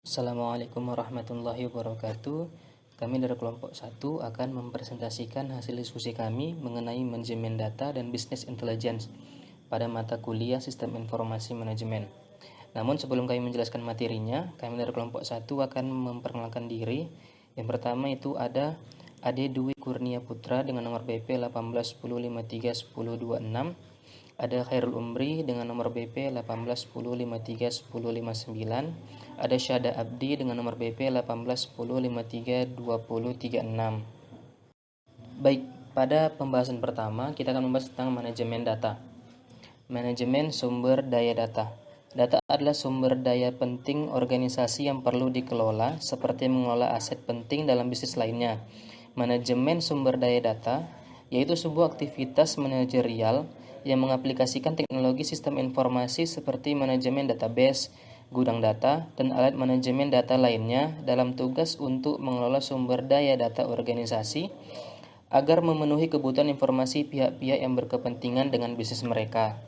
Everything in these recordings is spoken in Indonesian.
Assalamualaikum warahmatullahi wabarakatuh. Kami dari kelompok 1 akan mempresentasikan hasil diskusi kami mengenai manajemen data dan bisnis intelligence pada mata kuliah Sistem Informasi Manajemen. Namun sebelum kami menjelaskan materinya, kami dari kelompok 1 akan memperkenalkan diri. Yang pertama itu ada Ade Dwi Kurnia Putra dengan nomor BP 1810531026. Ada Khairul Umri dengan nomor BP 1810531059. Ada Syada Abdi dengan nomor BP 1810532036. Baik, pada pembahasan pertama kita akan membahas tentang manajemen data. Manajemen sumber daya data. Data adalah sumber daya penting organisasi yang perlu dikelola seperti mengelola aset penting dalam bisnis lainnya. Manajemen sumber daya data yaitu sebuah aktivitas manajerial yang mengaplikasikan teknologi sistem informasi seperti manajemen database, gudang data, dan alat manajemen data lainnya dalam tugas untuk mengelola sumber daya data organisasi agar memenuhi kebutuhan informasi pihak-pihak yang berkepentingan dengan bisnis mereka.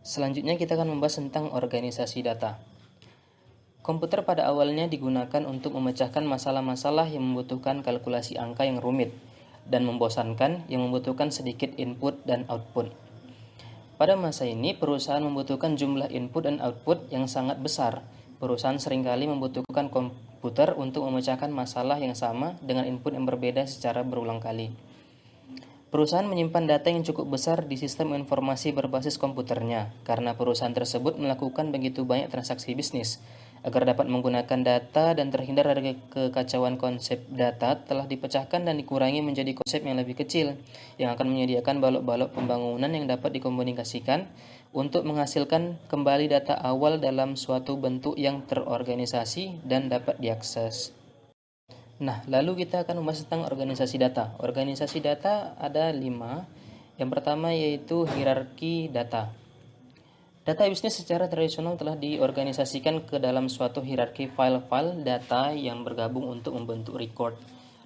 Selanjutnya kita akan membahas tentang organisasi data. Komputer pada awalnya digunakan untuk memecahkan masalah-masalah yang membutuhkan kalkulasi angka yang rumit dan membosankan yang membutuhkan sedikit input dan output. Pada masa ini, perusahaan membutuhkan jumlah input dan output yang sangat besar. Perusahaan seringkali membutuhkan komputer untuk memecahkan masalah yang sama dengan input yang berbeda secara berulang kali. Perusahaan menyimpan data yang cukup besar di sistem informasi berbasis komputernya, karena perusahaan tersebut melakukan begitu banyak transaksi bisnis. Agar dapat menggunakan data dan terhindar dari kekacauan, konsep data telah dipecahkan dan dikurangi menjadi konsep yang lebih kecil, yang akan menyediakan balok-balok pembangunan yang dapat dikomunikasikan untuk menghasilkan kembali data awal dalam suatu bentuk yang terorganisasi dan dapat diakses. Nah, lalu kita akan membahas tentang organisasi data. Organisasi data ada 5. Yang pertama yaitu hierarki data. Data bisnis secara tradisional telah diorganisasikan ke dalam suatu hierarki file-file data yang bergabung untuk membentuk record,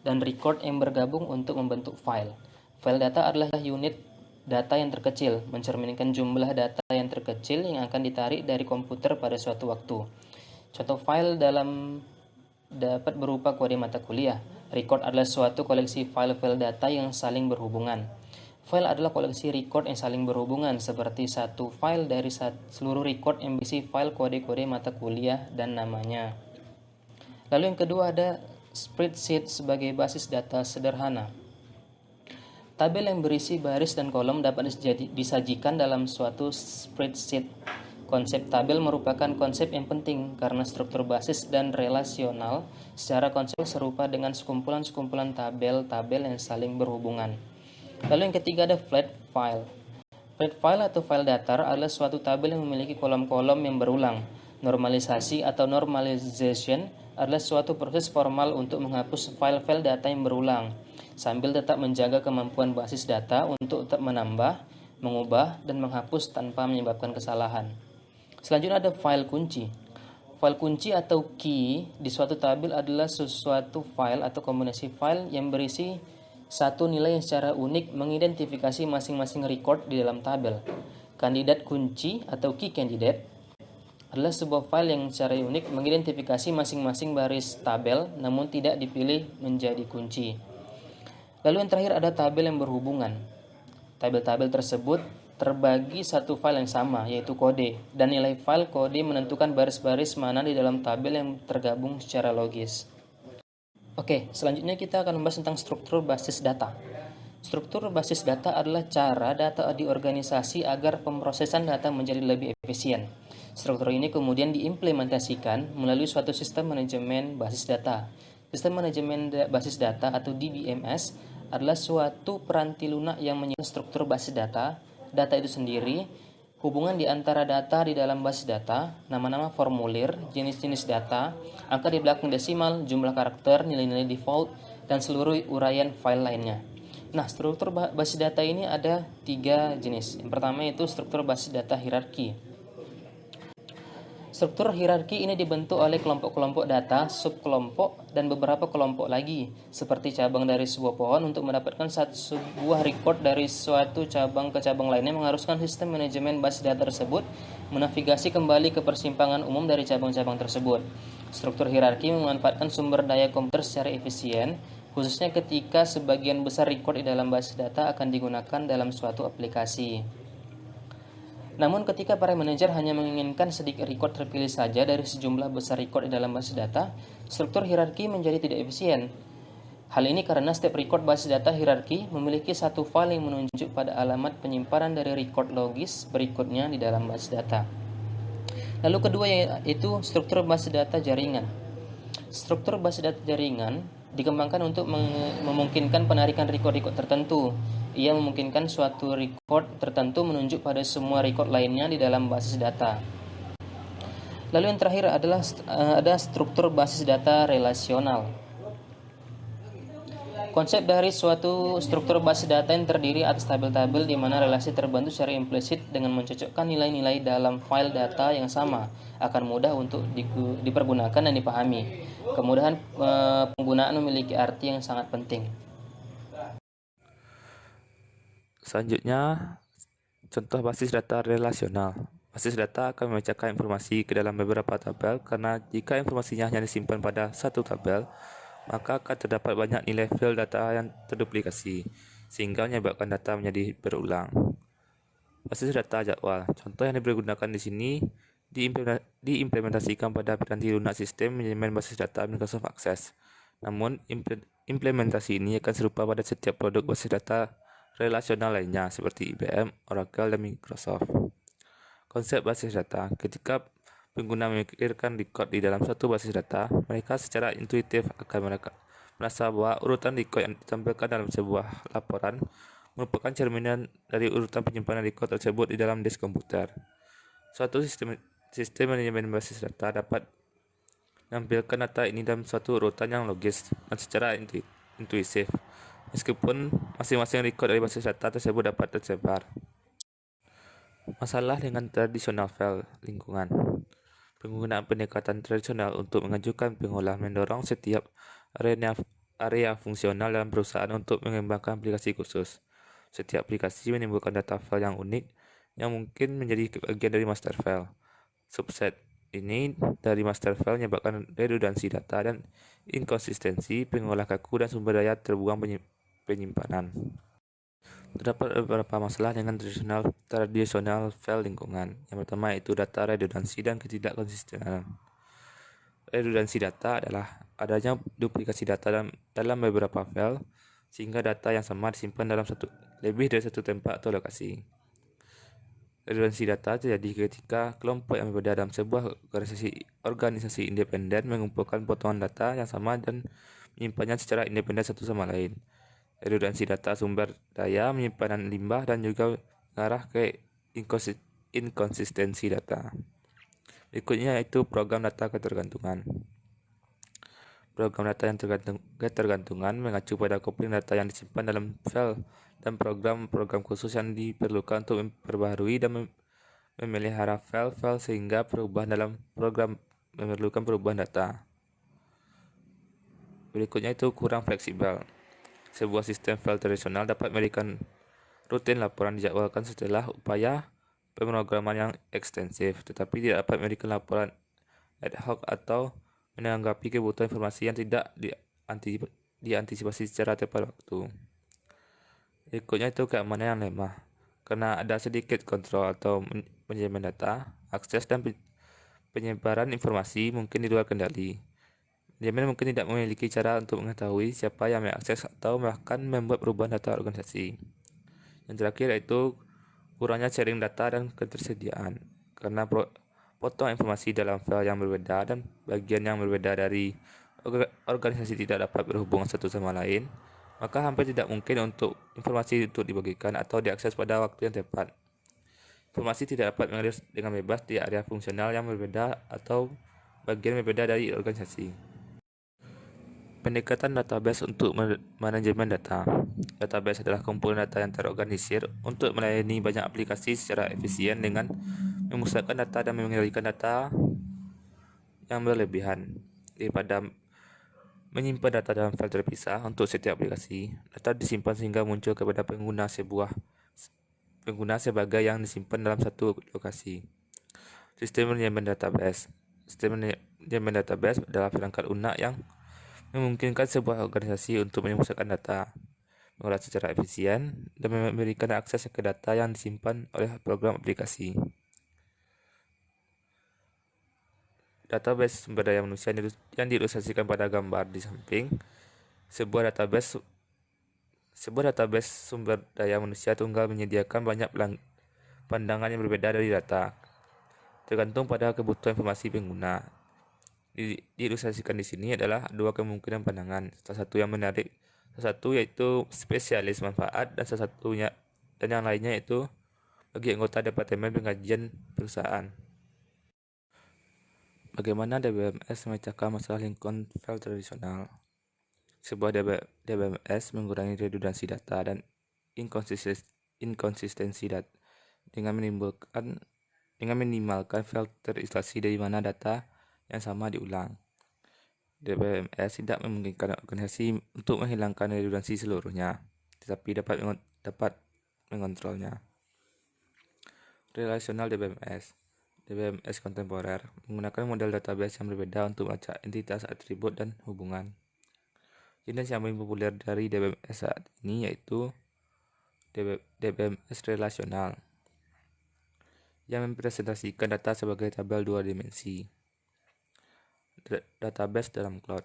dan record yang bergabung untuk membentuk file. File data adalah unit data yang terkecil, mencerminkan jumlah data yang terkecil yang akan ditarik dari komputer pada suatu waktu. Contoh file dapat berupa kode mata kuliah. Record adalah suatu koleksi file-file data yang saling berhubungan. File adalah koleksi record yang saling berhubungan, seperti satu file dari seluruh record yang berisi file kode-kode mata kuliah dan namanya. Lalu yang kedua ada spreadsheet sebagai basis data sederhana. Tabel yang berisi baris dan kolom dapat disajikan dalam suatu spreadsheet. Konsep tabel merupakan konsep yang penting karena struktur basis dan relasional secara konsep serupa dengan sekumpulan-sekumpulan tabel-tabel yang saling berhubungan. Lalu yang ketiga ada flat file. Flat file atau file datar adalah suatu tabel yang memiliki kolom-kolom yang berulang. Normalisasi atau normalization adalah suatu proses formal untuk menghapus file-file data yang berulang, sambil tetap menjaga kemampuan basis data untuk tetap menambah, mengubah, dan menghapus tanpa menyebabkan kesalahan. Selanjutnya ada file kunci. File kunci atau key di suatu tabel adalah sesuatu file atau kombinasi file yang berisi satu nilai yang secara unik mengidentifikasi masing-masing record di dalam tabel. Kandidat kunci atau key candidate adalah sebuah file yang secara unik mengidentifikasi masing-masing baris tabel namun tidak dipilih menjadi kunci. Lalu yang terakhir ada tabel yang berhubungan. Tabel-tabel tersebut terbagi satu file yang sama, yaitu kode, dan nilai file kode menentukan baris-baris mana di dalam tabel yang tergabung secara logis. Oke, selanjutnya kita akan membahas tentang struktur basis data. Struktur basis data adalah cara data diorganisasi agar pemrosesan data menjadi lebih efisien. Struktur ini kemudian diimplementasikan melalui suatu sistem manajemen basis data. Sistem manajemen basis data atau DBMS adalah suatu peranti lunak yang menyimpan struktur basis data itu sendiri, hubungan di antara data di dalam basis data, nama-nama formulir, jenis-jenis data, angka di belakang desimal, jumlah karakter, nilai-nilai default, dan seluruh uraian file lainnya. Nah, struktur basis data ini ada 3 jenis. Yang pertama itu struktur basis data hierarki. Struktur hierarki ini dibentuk oleh kelompok-kelompok data, subkelompok, dan beberapa kelompok lagi, seperti cabang dari sebuah pohon. Untuk mendapatkan sebuah record dari suatu cabang ke cabang lainnya, mengharuskan sistem manajemen basis data tersebut menavigasi kembali ke persimpangan umum dari cabang-cabang tersebut. Struktur hierarki memanfaatkan sumber daya komputer secara efisien, khususnya ketika sebagian besar record di dalam basis data akan digunakan dalam suatu aplikasi. Namun ketika para manajer hanya menginginkan sedikit record terpilih saja dari sejumlah besar record di dalam basis data, struktur hierarki menjadi tidak efisien. Hal ini karena setiap record basis data hierarki memiliki satu file yang menunjuk pada alamat penyimpanan dari record logis berikutnya di dalam basis data. Lalu kedua yaitu struktur basis data jaringan. Struktur basis data jaringan dikembangkan untuk memungkinkan penarikan record-record tertentu. Ia memungkinkan suatu record tertentu menunjuk pada semua record lainnya di dalam basis data. Lalu yang terakhir adalah ada struktur basis data relasional. Konsep dari suatu struktur basis data yang terdiri atas tabel-tabel di mana relasi terbentuk secara implisit dengan mencocokkan nilai-nilai dalam file data yang sama akan mudah untuk dipergunakan dan dipahami. Kemudahan penggunaan memiliki arti yang sangat penting. Selanjutnya, contoh basis data relasional. Basis data akan memecahkan informasi ke dalam beberapa tabel karena jika informasinya hanya disimpan pada satu tabel, maka akan terdapat banyak nilai file data yang terduplikasi, sehingga menyebabkan data menjadi berulang. Basis data jadwal. Contoh yang digunakan di sini diimplementasikan pada piranti lunak sistem manajemen basis data Microsoft Access. Namun, implementasi ini akan serupa pada setiap produk basis data relasional lainnya seperti IBM, Oracle, dan Microsoft. Konsep basis data. Ketika pengguna memikirkan record di dalam satu basis data, mereka secara intuitif akan merasa bahwa urutan record yang ditampilkan dalam sebuah laporan merupakan cerminan dari urutan penyimpanan record tersebut di dalam disk komputer. Suatu sistem manajemen basis data dapat menampilkan data ini dalam suatu urutan yang logis dan secara intuitif, meskipun masing-masing record dari basis data tersebut dapat tersebar. Masalah dengan tradisional file lingkungan. Penggunaan pendekatan tradisional untuk mengajukan pengolah mendorong setiap area fungsional dalam perusahaan untuk mengembangkan aplikasi khusus. Setiap aplikasi menimbulkan data file yang unik yang mungkin menjadi bagian dari master file. Subset ini dari master file menyebabkan redundansi data dan inkonsistensi pengolah kaku dan sumber daya terbuang penyimpanan. Terdapat beberapa masalah dengan tradisional file lingkungan. Yang pertama yaitu data redundansi dan ketidakkonsistenan. Redundansi data adalah adanya duplikasi data dalam beberapa file, sehingga data yang sama disimpan dalam lebih dari satu tempat atau lokasi. Redundansi data terjadi ketika kelompok yang berbeda dalam sebuah organisasi independen mengumpulkan potongan data yang sama dan menyimpannya secara independen satu sama lain. Redundansi data sumber daya, penyimpanan limbah, dan juga mengarah ke inkonsistensi data. Berikutnya yaitu program data ketergantungan. Program data yang ketergantungan mengacu pada kopling data yang disimpan dalam file dan program-program khusus yang diperlukan untuk memperbaharui dan memelihara file-file sehingga perubahan dalam program memerlukan perubahan data. Berikutnya itu kurang fleksibel. Sebuah sistem file tradisional dapat memberikan rutin laporan dijadwalkan setelah upaya pemrograman yang ekstensif, tetapi tidak dapat memberikan laporan ad hoc atau menanggapi kebutuhan informasi yang tidak diantisipasi secara tepat waktu. Berikutnya itu keamanan yang lemah. Karena ada sedikit kontrol atau manajemen data, akses dan penyebaran informasi mungkin di luar kendali. Manajemen mungkin tidak memiliki cara untuk mengetahui siapa yang mengakses atau bahkan membuat perubahan data organisasi. Yang terakhir yaitu kurangnya sharing data dan ketersediaan. Karena potong informasi dalam file yang berbeda dan bagian yang berbeda dari organisasi tidak dapat berhubungan satu sama lain, maka hampir tidak mungkin untuk informasi untuk dibagikan atau diakses pada waktu yang tepat. Informasi tidak dapat mengalir dengan bebas di area fungsional yang berbeda atau bagian berbeda dari organisasi. Pendekatan database untuk manajemen data. Database adalah kumpulan data yang terorganisir untuk melayani banyak aplikasi secara efisien dengan memusatkan data dan mengendalikan data yang berlebihan. Daripada menyimpan data dalam file terpisah untuk setiap aplikasi, data disimpan sehingga muncul kepada pengguna sebagai yang disimpan dalam satu lokasi. Sistem manajemen database. Sistem manajemen database adalah perangkat lunak yang memungkinkan sebuah organisasi untuk menyukseskan data, mengolah secara efisien, dan memberikan akses ke data yang disimpan oleh program aplikasi. Database sumber daya manusia yang diilustrasikan pada gambar di samping. Sebuah database sumber daya manusia tunggal menyediakan banyak pandangan yang berbeda dari data, tergantung pada kebutuhan informasi pengguna. Diilustrasikan di sini adalah dua kemungkinan pandangan. Salah satu yang menarik, salah satu yaitu spesialis manfaat, dan yang lainnya yaitu bagi anggota Departemen Pengkajian Perusahaan. Bagaimana DBMS memecahkan masalah lingkungan file tradisional? Sebuah DBMS mengurangi redundansi data dan inkonsistensi data dengan minimalkan file terisolasi dari mana data yang sama diulang. DBMS tidak memungkinkan organisasi untuk menghilangkan redundansi seluruhnya, tetapi dapat mengontrolnya. Relasional DBMS. DBMS kontemporer menggunakan model database yang berbeda untuk melacak entitas, atribut, dan hubungan. Jenis yang paling populer dari DBMS saat ini yaitu DBMS relasional, yang mempresentasikan data sebagai tabel dua dimensi. Database dalam cloud.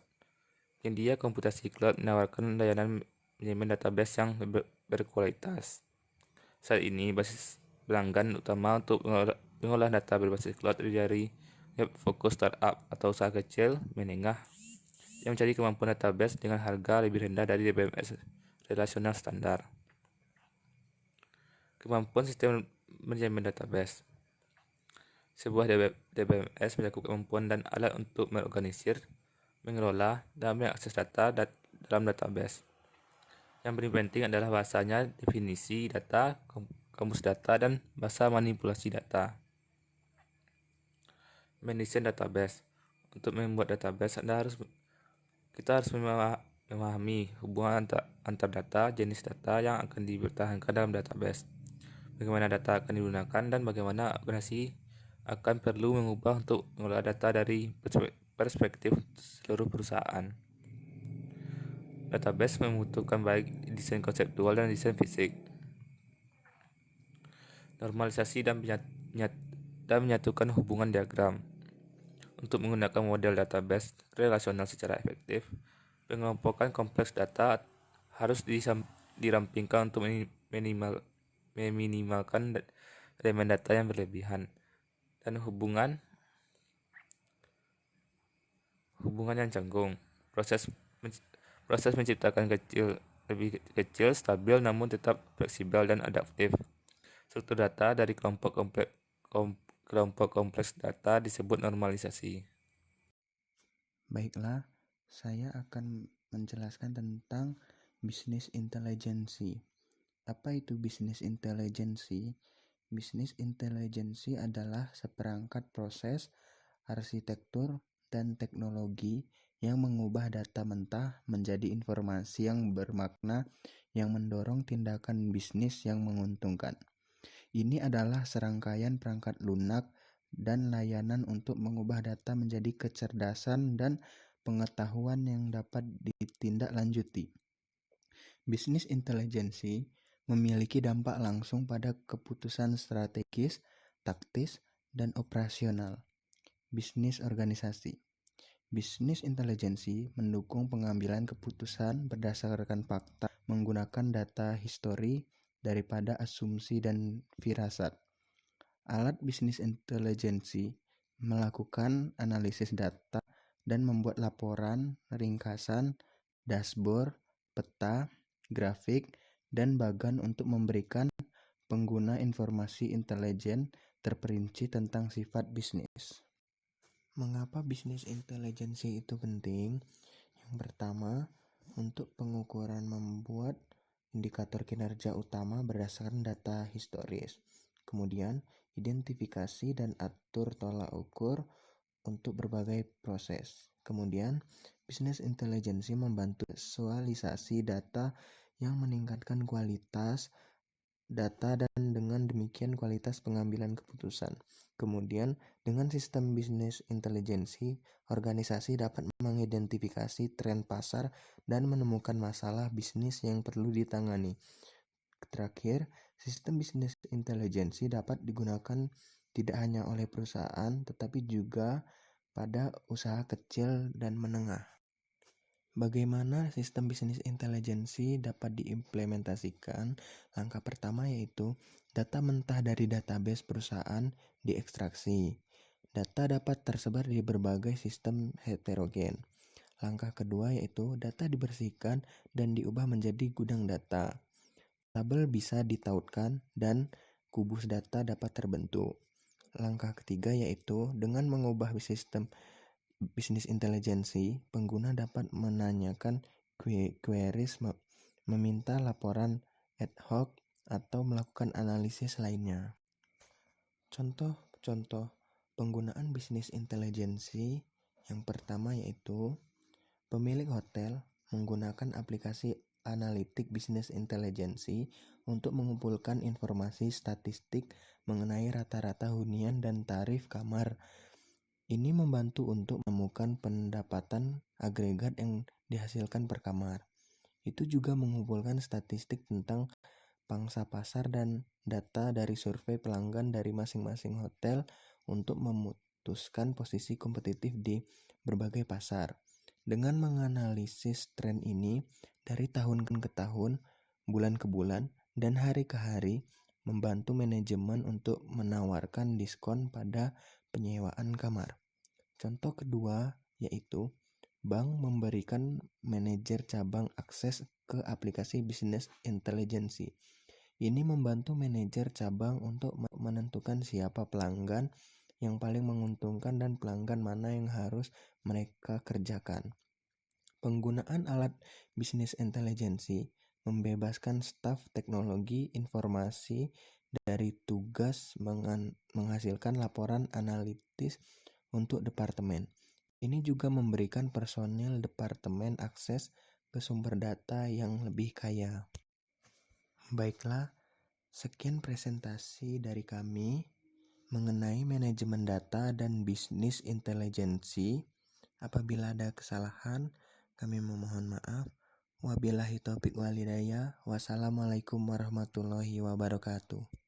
Penyedia komputasi cloud menawarkan layanan manajemen database yang berkualitas. Saat ini, basis pelanggan utama untuk mengolah data berbasis cloud dari web fokus startup atau usaha kecil menengah yang mencari kemampuan database dengan harga lebih rendah dari DBMS relasional standar. Kemampuan sistem manajemen database. Sebuah DBMS mencakup kemampuan dan alat untuk mengorganisir, mengelola, dan mengakses data dalam database. Yang paling penting adalah bahasanya, definisi data, kamus data, dan bahasa manipulasi data. Mendesain database. Untuk membuat database, kita harus memahami hubungan antar data, jenis data yang akan dipertahankan dalam database, bagaimana data akan digunakan, dan bagaimana organisasi akan perlu mengubah untuk mengelola data dari perspektif seluruh perusahaan. Database membutuhkan baik desain konseptual dan desain fisik. Normalisasi dan menyatukan hubungan diagram. Untuk menggunakan model database relasional secara efektif, pengelompokan kompleks data harus dirampingkan untuk meminimalkan elemen data yang berlebihan dan hubungan yang canggung. Proses menciptakan lebih kecil, stabil, namun tetap fleksibel dan adaptif. Struktur data dari kelompok kompleks data disebut normalisasi. Baiklah, saya akan menjelaskan tentang bisnis intelijensi. Apa itu bisnis intelijensi? Bisnis intelijensi adalah seperangkat proses, arsitektur, dan teknologi yang mengubah data mentah menjadi informasi yang bermakna yang mendorong tindakan bisnis yang menguntungkan. Ini adalah serangkaian perangkat lunak dan layanan untuk mengubah data menjadi kecerdasan dan pengetahuan yang dapat ditindaklanjuti. Bisnis intelijensi memiliki dampak langsung pada keputusan strategis, taktis, dan operasional. Bisnis organisasi. Bisnis intelijensi mendukung pengambilan keputusan berdasarkan fakta menggunakan data histori daripada asumsi dan firasat. Alat bisnis intelijensi melakukan analisis data dan membuat laporan, ringkasan, dashboard, peta, grafik, dan bagan untuk memberikan pengguna informasi intelijen terperinci tentang sifat bisnis. Mengapa bisnis intelijensi itu penting? Yang pertama, untuk pengukuran membuat indikator kinerja utama berdasarkan data historis. Kemudian, identifikasi dan atur tolak ukur untuk berbagai proses. Kemudian, bisnis intelligence membantu visualisasi data yang meningkatkan kualitas data dan dengan demikian kualitas pengambilan keputusan. Kemudian, dengan sistem bisnis intelijensi, organisasi dapat mengidentifikasi tren pasar dan menemukan masalah bisnis yang perlu ditangani. Terakhir, sistem bisnis intelijensi dapat digunakan tidak hanya oleh perusahaan, tetapi juga pada usaha kecil dan menengah. Bagaimana sistem bisnis intelijensi dapat diimplementasikan? Langkah pertama yaitu data mentah dari database perusahaan diekstraksi. Data dapat tersebar di berbagai sistem heterogen. Langkah kedua yaitu data dibersihkan dan diubah menjadi gudang data. Tabel bisa ditautkan dan kubus data dapat terbentuk. Langkah ketiga yaitu dengan mengubah sistem bisnis intelijensi, pengguna dapat menanyakan queries, meminta laporan ad hoc, atau melakukan analisis lainnya. Contoh-contoh penggunaan bisnis intelijensi yang pertama yaitu pemilik hotel menggunakan aplikasi analitik bisnis intelijensi untuk mengumpulkan informasi statistik mengenai rata-rata hunian dan tarif kamar. Ini membantu untuk menemukan pendapatan agregat yang dihasilkan per kamar. Itu juga mengumpulkan statistik tentang pangsa pasar dan data dari survei pelanggan dari masing-masing hotel untuk memutuskan posisi kompetitif di berbagai pasar. Dengan menganalisis tren ini dari tahun ke tahun, bulan ke bulan, dan hari ke hari, membantu manajemen untuk menawarkan diskon pada penyewaan kamar. Contoh kedua yaitu bank memberikan manajer cabang akses ke aplikasi bisnis intelijensi. Ini membantu manajer cabang untuk menentukan siapa pelanggan yang paling menguntungkan dan pelanggan mana yang harus mereka kerjakan. Penggunaan alat bisnis intelijensi membebaskan staf teknologi informasi dari tugas menghasilkan laporan analitis untuk departemen. Ini juga memberikan personil departemen akses ke sumber data yang lebih kaya. Baiklah, sekian presentasi dari kami mengenai manajemen data dan bisnis intelijensi. Apabila ada kesalahan, kami memohon maaf. Wabillahi taufiq walhidayah. Wassalamualaikum warahmatullahi wabarakatuh.